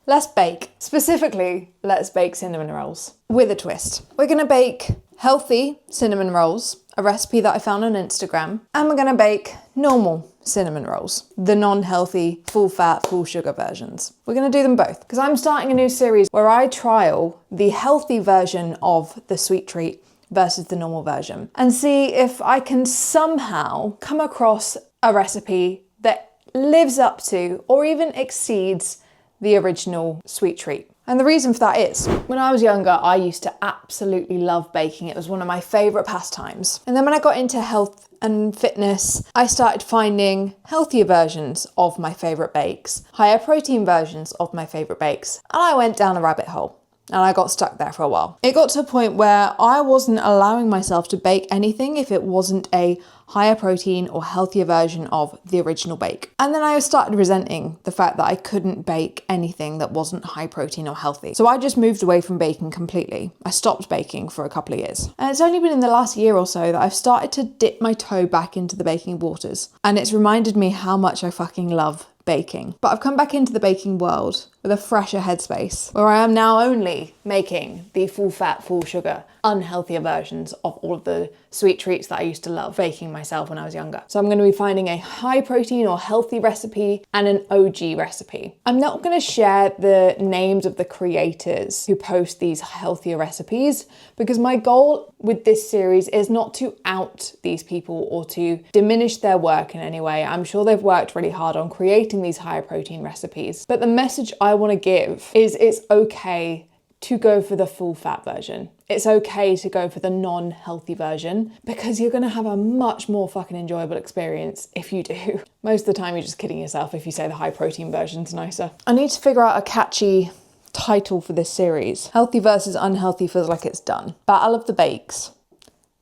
let's bake. Specifically, let's bake cinnamon rolls with a twist. We're gonna bake healthy cinnamon rolls, a recipe that I found on Instagram, and we're gonna bake normal cinnamon rolls, the non-healthy, full fat, full sugar versions. We're gonna do them both because I'm starting a new series where I trial the healthy version of the sweet treat versus the normal version and see if I can somehow come across a recipe that lives up to or even exceeds the original sweet treat. And the reason for that is, when I was younger, I used to absolutely love baking. It was one of my favourite pastimes. And then when I got into health and fitness, I started finding healthier versions of my favourite bakes, higher protein versions of my favourite bakes, and I went down a rabbit hole. And I got stuck there for a while. It got to a point where I wasn't allowing myself to bake anything if it wasn't a higher protein or healthier version of the original bake. And then I started resenting the fact that I couldn't bake anything that wasn't high protein or healthy. So I just moved away from baking completely. I stopped baking for a couple of years. And it's only been in the last year or so that I've started to dip my toe back into the baking waters. And it's reminded me how much I fucking love baking. But I've come back into the baking world with a fresher headspace, where I am now only making the full fat, full sugar, unhealthier versions of all of the sweet treats that I used to love baking myself when I was younger. So I'm going to be finding a high protein or healthy recipe and an OG recipe. I'm not going to share the names of the creators who post these healthier recipes because my goal with this series is not to out these people or to diminish their work in any way. I'm sure they've worked really hard on creating these higher protein recipes, but the message I want to give is it's okay to go for the full fat version. It's okay to go for the non-healthy version because you're gonna have a much more fucking enjoyable experience if you do. Most of the time you're just kidding yourself if you say the high protein version's nicer. I need to figure out a catchy title for this series. Healthy versus unhealthy feels like it's done. Battle of the Bakes.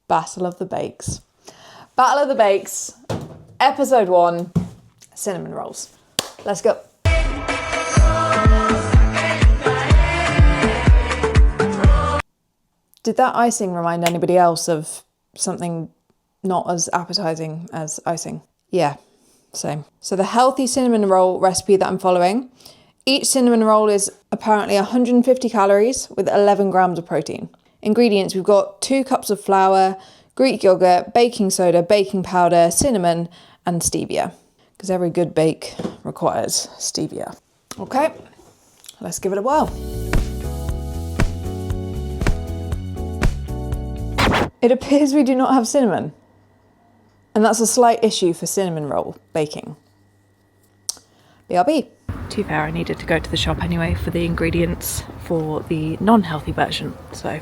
Battle of the Bakes. Battle of the Bakes, episode 1, cinnamon rolls. Let's go. Did that icing remind anybody else of something not as appetizing as icing? Yeah, same. So the healthy cinnamon roll recipe that I'm following, each cinnamon roll is apparently 150 calories with 11 grams of protein. Ingredients, we've got 2 cups of flour, Greek yogurt, baking soda, baking powder, cinnamon, and stevia. Because every good bake requires stevia. Okay, let's give it a whirl. It appears we do not have cinnamon, and that's a slight issue for cinnamon roll baking. BRB. To be fair, I needed to go to the shop anyway for the ingredients for the non-healthy version, so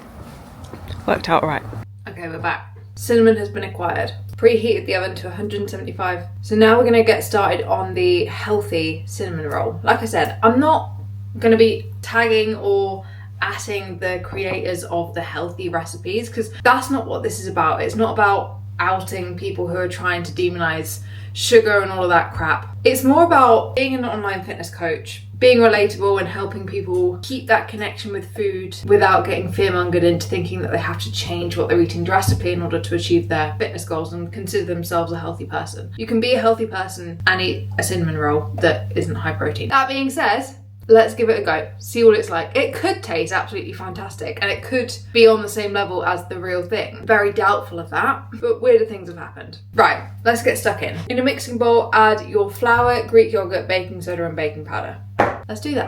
worked out all right. Okay, we're back. Cinnamon has been acquired. Preheated the oven to 175. So now we're gonna get started on the healthy cinnamon roll. Like I said, I'm not gonna be tagging or atting the creators of the healthy recipes because that's not what this is about. It's not about outing people who are trying to demonize sugar and all of that crap. It's more about being an online fitness coach, being relatable and helping people keep that connection with food without getting fearmongered into thinking that they have to change what they're eating drastically in order to achieve their fitness goals and consider themselves a healthy person. You can be a healthy person and eat a cinnamon roll that isn't high protein. That being said, let's give it a go, see what it's like. It could taste absolutely fantastic and it could be on the same level as the real thing. Very doubtful of that, but weirder things have happened. Right, let's get stuck in. In a mixing bowl, add your flour, Greek yogurt, baking soda and baking powder. Let's do that.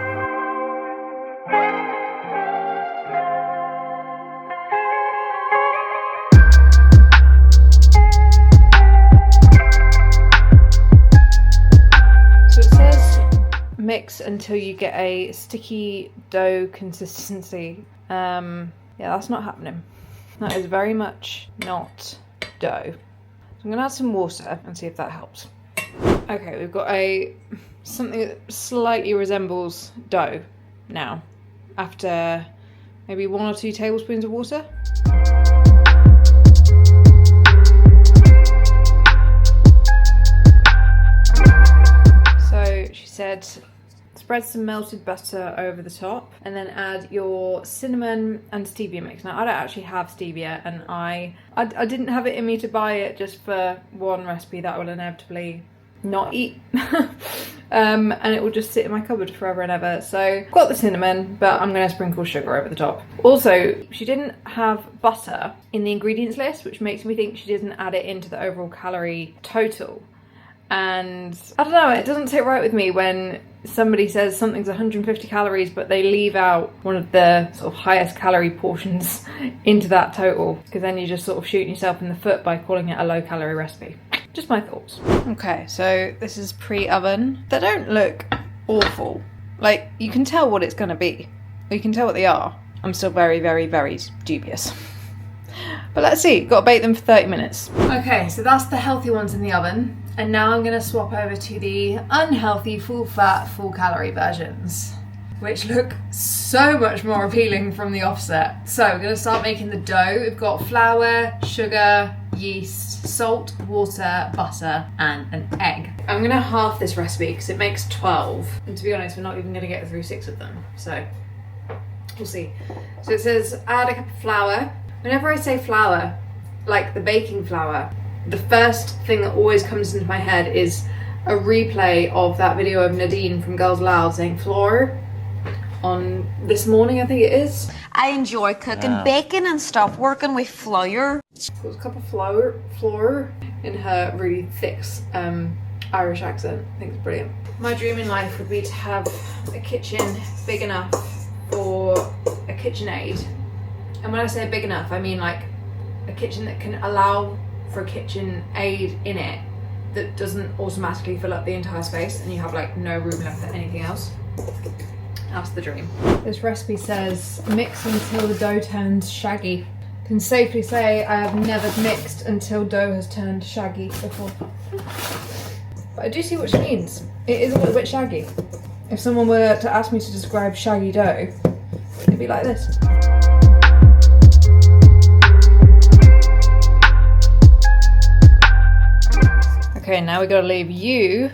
So it says mix until you get a sticky dough consistency. Yeah, that's not happening. That is very much not dough. So I'm gonna add some water and see if that helps. Okay, we've got something that slightly resembles dough now, after maybe 1 or 2 tablespoons of water. So she said, spread some melted butter over the top and then add your cinnamon and stevia mix. Now, I don't actually have stevia and I didn't have it in me to buy it just for one recipe that will inevitably not eat. And it will just sit in my cupboard forever and ever. So I've got the cinnamon, but I'm going to sprinkle sugar over the top. Also, she didn't have butter in the ingredients list, which makes me think she didn't add it into the overall calorie total. And I don't know, it doesn't sit right with me when somebody says something's 150 calories, but they leave out one of the sort of highest calorie portions into that total, because then you're just sort of shooting yourself in the foot by calling it a low calorie recipe. Just my thoughts. Okay, so this is pre-oven. They don't look awful. Like, you can tell what it's going to be. Or you can tell what they are. I'm still very, very, very dubious. But let's see. Got to bake them for 30 minutes. Okay, so that's the healthy ones in the oven. And now I'm going to swap over to the unhealthy, full-fat, full-calorie versions, which look so much more appealing from the offset. So we're going to start making the dough. We've got flour, sugar, yeast, salt, water, butter, and an egg. I'm gonna half this recipe because it makes 12. And to be honest, we're not even gonna get through 6 of them. So we'll see. So it says add a cup of flour. Whenever I say flour, like the baking flour, the first thing that always comes into my head is a replay of that video of Nadine from Girls Loud saying flour on This Morning, I think it is. I enjoy cooking bacon and stuff, working with flour. There's a cup of flour in her really thick Irish accent. I think it's brilliant. My dream in life would be to have a kitchen big enough for a KitchenAid. And when I say big enough, I mean like a kitchen that can allow for a KitchenAid in it that doesn't automatically fill up the entire space and you have like no room left for anything else. That's the dream. This recipe says mix until the dough turns shaggy. Can safely say I have never mixed until dough has turned shaggy before. But I do see what she means. It is a little bit shaggy. If someone were to ask me to describe shaggy dough, it'd be like this. Okay, now we gotta leave you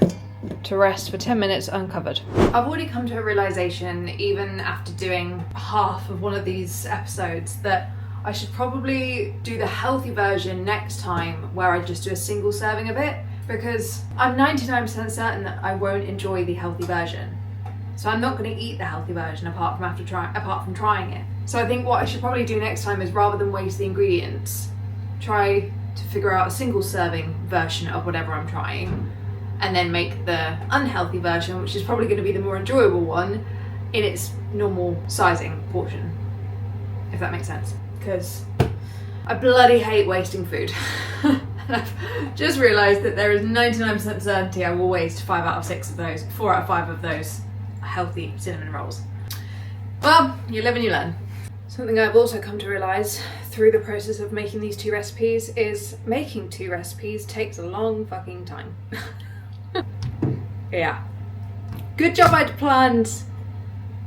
to rest for 10 minutes uncovered. I've already come to a realization, even after doing half of one of these episodes, that I should probably do the healthy version next time where I just do a single serving of it, because I'm 99% certain that I won't enjoy the healthy version. So I'm not going to eat the healthy version apart from trying it. So I think what I should probably do next time is, rather than waste the ingredients, try to figure out a single serving version of whatever I'm trying, and then make the unhealthy version, which is probably going to be the more enjoyable one, in its normal sizing portion, if that makes sense. Because I bloody hate wasting food. And I've just realised that there is 99% certainty I will waste 4 out of 5 of those healthy cinnamon rolls. Well, you live and you learn. Something I've also come to realise through the process of making these 2 recipes is making 2 recipes takes a long fucking time. Yeah. Good job I'd planned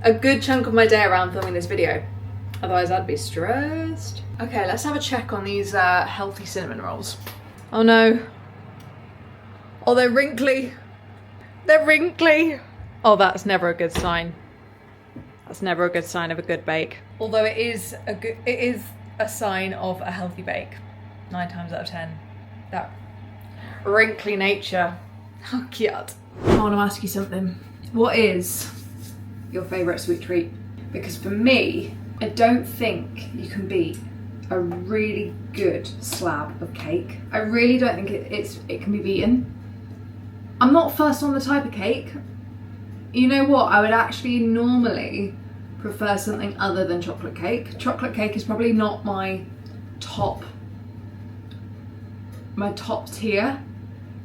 a good chunk of my day around filming this video. Otherwise I'd be stressed. Okay, let's have a check on these healthy cinnamon rolls. Oh no. Oh, they're wrinkly. They're wrinkly. Oh, that's never a good sign. That's never a good sign of a good bake. Although it is a sign of a healthy bake. 9 times out of 10. That wrinkly nature. Oh, cute. I want to ask you something. What is your favourite sweet treat? Because for me, I don't think you can beat a really good slab of cake. I really don't think it can be beaten. I'm not fussed on the type of cake. You know what? I would actually normally prefer something other than chocolate cake. Chocolate cake is probably not my top tier.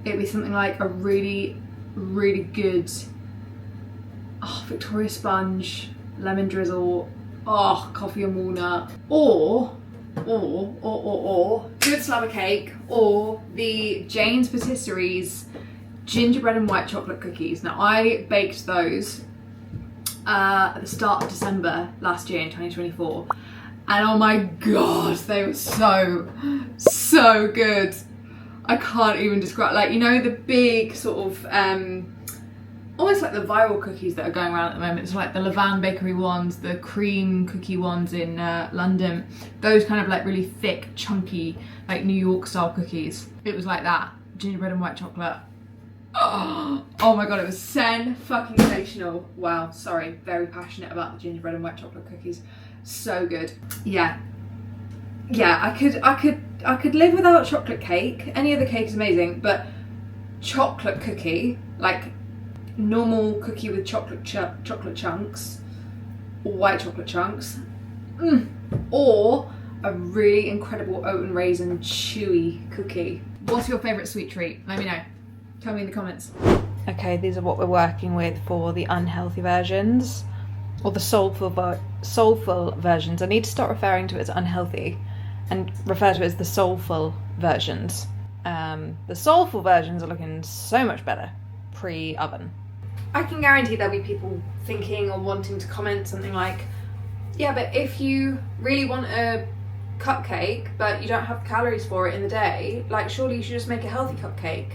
It'd be something like a really, really good Victoria sponge, lemon drizzle, coffee and walnut, or good slab of cake, or the Jane's Patisseries gingerbread and white chocolate cookies. Now I baked those at the start of December last year in 2024, and oh my god, they were so good. I can't even describe, like, you know, the big sort of almost like the viral cookies that are going around at the moment. It's like the Levan Bakery ones, the cream cookie ones in London, those kind of like really thick, chunky, like New York style cookies. It was like that, gingerbread and white chocolate. Oh my god, it was sensational. Wow, sorry, very passionate about the gingerbread and wet chocolate cookies. So good. Yeah, I could live without chocolate cake. Any other cake is amazing, but chocolate cookie, like normal cookie with chocolate chunks, or white chocolate chunks, or a really incredible oat and raisin chewy cookie. What's your favourite sweet treat? Let me know. Tell me in the comments. Okay, these are what we're working with for the unhealthy versions, or the soulful versions. I need to start referring to it as unhealthy and refer to it as the soulful versions. The soulful versions are looking so much better pre-oven. I can guarantee there'll be people thinking or wanting to comment something like, yeah, but if you really want a cupcake but you don't have calories for it in the day, like surely you should just make a healthy cupcake.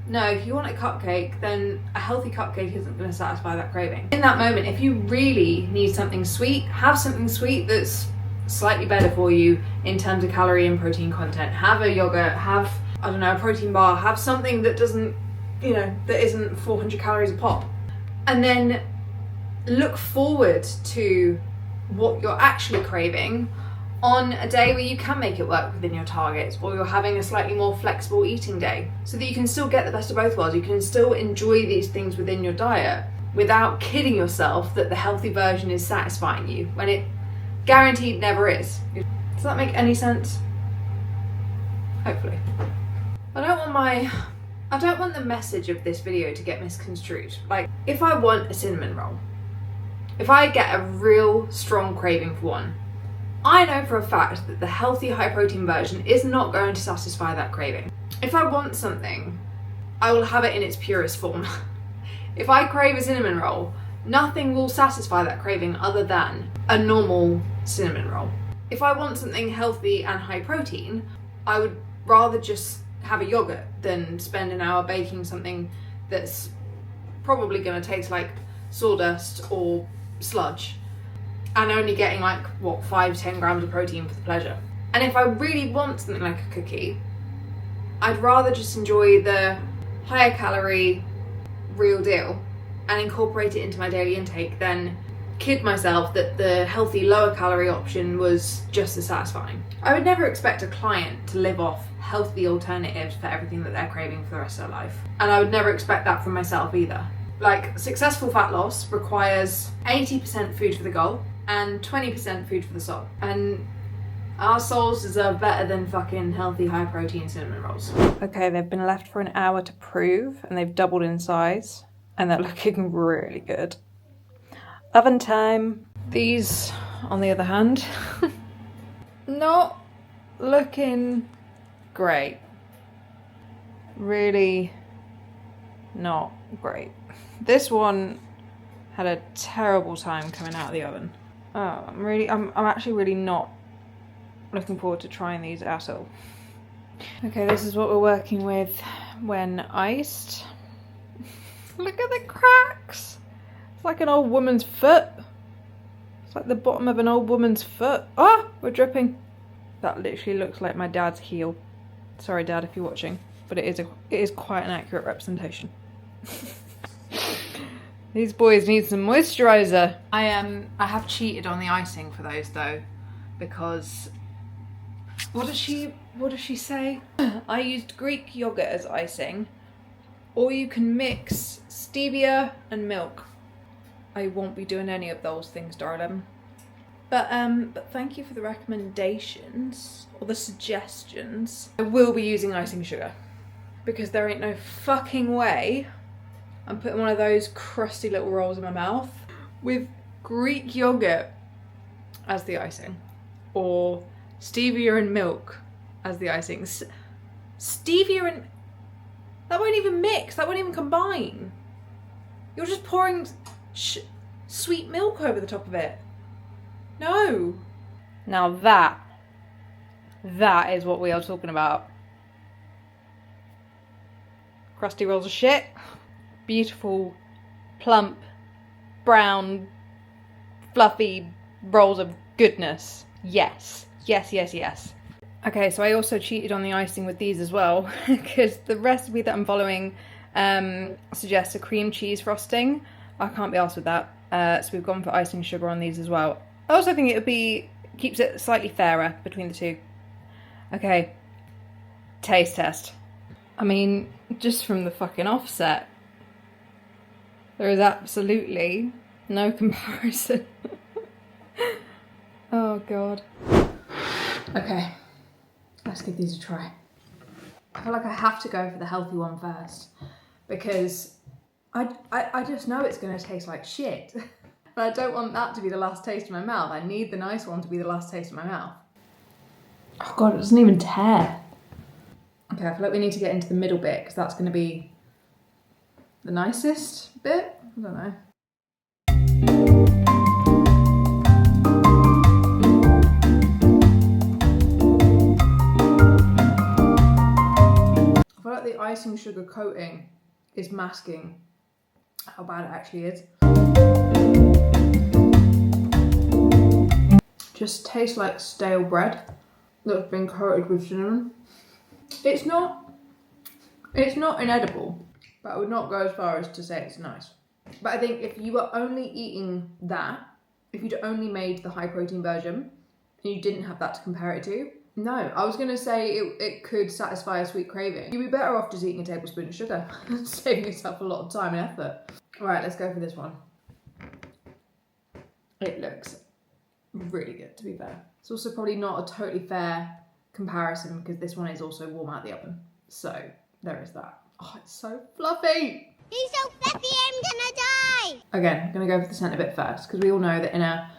No, if you want a cupcake, then a healthy cupcake isn't going to satisfy that craving. In that moment, if you really need something sweet, have something sweet that's slightly better for you in terms of calorie and protein content. Have a yogurt, have, I don't know, a protein bar, have something that doesn't, you know, that isn't 400 calories a pop. And then look forward to what you're actually craving on a day where you can make it work within your targets, or you're having a slightly more flexible eating day, so that you can still get the best of both worlds. You can still enjoy these things within your diet without kidding yourself that the healthy version is satisfying you, when it guaranteed never is. Does that make any sense? Hopefully. I don't want the message of this video to get misconstrued. Like, if I want a cinnamon roll, if I get a real strong craving for one, I know for a fact that the healthy high protein version is not going to satisfy that craving. If I want something, I will have it in its purest form. If I crave a cinnamon roll, nothing will satisfy that craving other than a normal cinnamon roll. If I want something healthy and high protein, I would rather just have a yogurt than spend an hour baking something that's probably going to taste like sawdust or sludge, and only getting like, what, 5-10 grams of protein for the pleasure. And if I really want something like a cookie, I'd rather just enjoy the higher calorie real deal and incorporate it into my daily intake than kid myself that the healthy lower calorie option was just as satisfying. I would never expect a client to live off healthy alternatives for everything that they're craving for the rest of their life. And I would never expect that from myself either. Like, successful fat loss requires 80% food for the goal and 20% food for the soul. And our souls deserve better than fucking healthy high protein cinnamon rolls. Okay, they've been left for an hour to prove and they've doubled in size and they're looking really good. Oven time. These, on the other hand, not looking great. Really not great. This one had a terrible time coming out of the oven. Oh, I'm actually really not looking forward to trying these at all. Okay, this is what we're working with when iced. Look at the cracks. It's like an old woman's foot. It's like the bottom of an old woman's foot. Ah, we're dripping. That literally looks like my dad's heel. Sorry, Dad, if you're watching, but it is quite an accurate representation. These boys need some moisturiser. I have cheated on the icing for those though, because what does she say? I used Greek yogurt as icing, or you can mix stevia and milk. I won't be doing any of those things, darling. But thank you for the recommendations or the suggestions. I will be using icing sugar because there ain't no fucking way I'm putting one of those crusty little rolls in my mouth with Greek yogurt as the icing, or stevia and milk as the icing. Stevia and... that won't even mix, that won't even combine. You're just pouring sweet milk over the top of it. No. Now that is what we are talking about. Crusty rolls of shit. Beautiful, plump, brown, fluffy rolls of goodness. Yes. Yes, yes, yes. Okay, so I also cheated on the icing with these as well, because the recipe that I'm following suggests a cream cheese frosting. I can't be arsed with that. So we've gone for icing sugar on these as well. I also think keeps it slightly fairer between the two. Okay, taste test. I mean, just from the fucking offset, there is absolutely no comparison. Oh God. Okay, let's give these a try. I feel like I have to go for the healthy one first because I just know it's going to taste like shit. And I don't want that to be the last taste in my mouth. I need the nice one to be the last taste in my mouth. Oh God, it doesn't even tear. Okay, I feel like we need to get into the middle bit because that's going to be the nicest bit. I don't know. I feel like the icing sugar coating is masking how bad it actually is. Just tastes like stale bread that's been coated with cinnamon. It's not inedible, but I would not go as far as to say it's nice. But I think if you were only eating that, if you'd only made the high protein version and you didn't have that to compare it to, no, I was gonna say it could satisfy a sweet craving. You'd be better off just eating a tablespoon of sugar, saving yourself a lot of time and effort. All right, let's go for this one. It looks really good, to be fair. It's also probably not a totally fair comparison because this one is also warm out the oven. So there is that. Oh, it's so fluffy. He's so fluffy, I'm gonna die. Again, I'm gonna go for the centre bit first because we all know that in a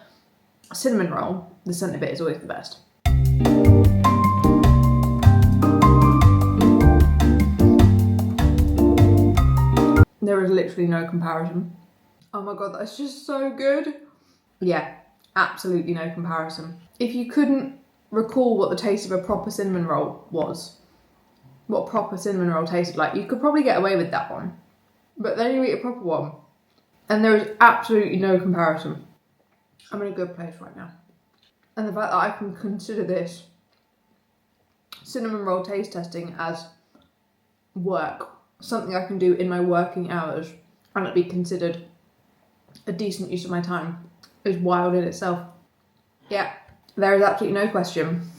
cinnamon roll, the centre bit is always the best. There is literally no comparison. Oh my God, that's just so good. Yeah, absolutely no comparison. If you couldn't recall what the taste of a proper cinnamon roll was, what a proper cinnamon roll tasted like, you could probably get away with that one. But then you eat a proper one, and there is absolutely no comparison. I'm in a good place right now. And the fact that I can consider this cinnamon roll taste testing as work, something I can do in my working hours, and it be considered a decent use of my time, is wild in itself. Yeah, there is absolutely no question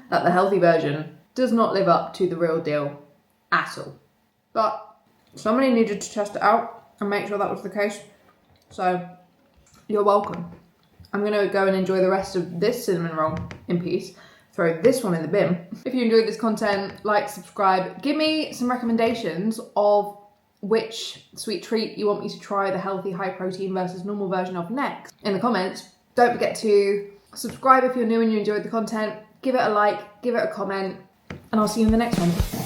that the healthy version does not live up to the real deal at all. But somebody needed to test it out and make sure that was the case. So you're welcome. I'm gonna go and enjoy the rest of this cinnamon roll in peace. Throw this one in the bin. If you enjoyed this content, like, subscribe. Give me some recommendations of which sweet treat you want me to try the healthy high protein versus normal version of next in the comments. Don't forget to subscribe if you're new and you enjoyed the content. Give it a like, give it a comment, and I'll see you in the next one.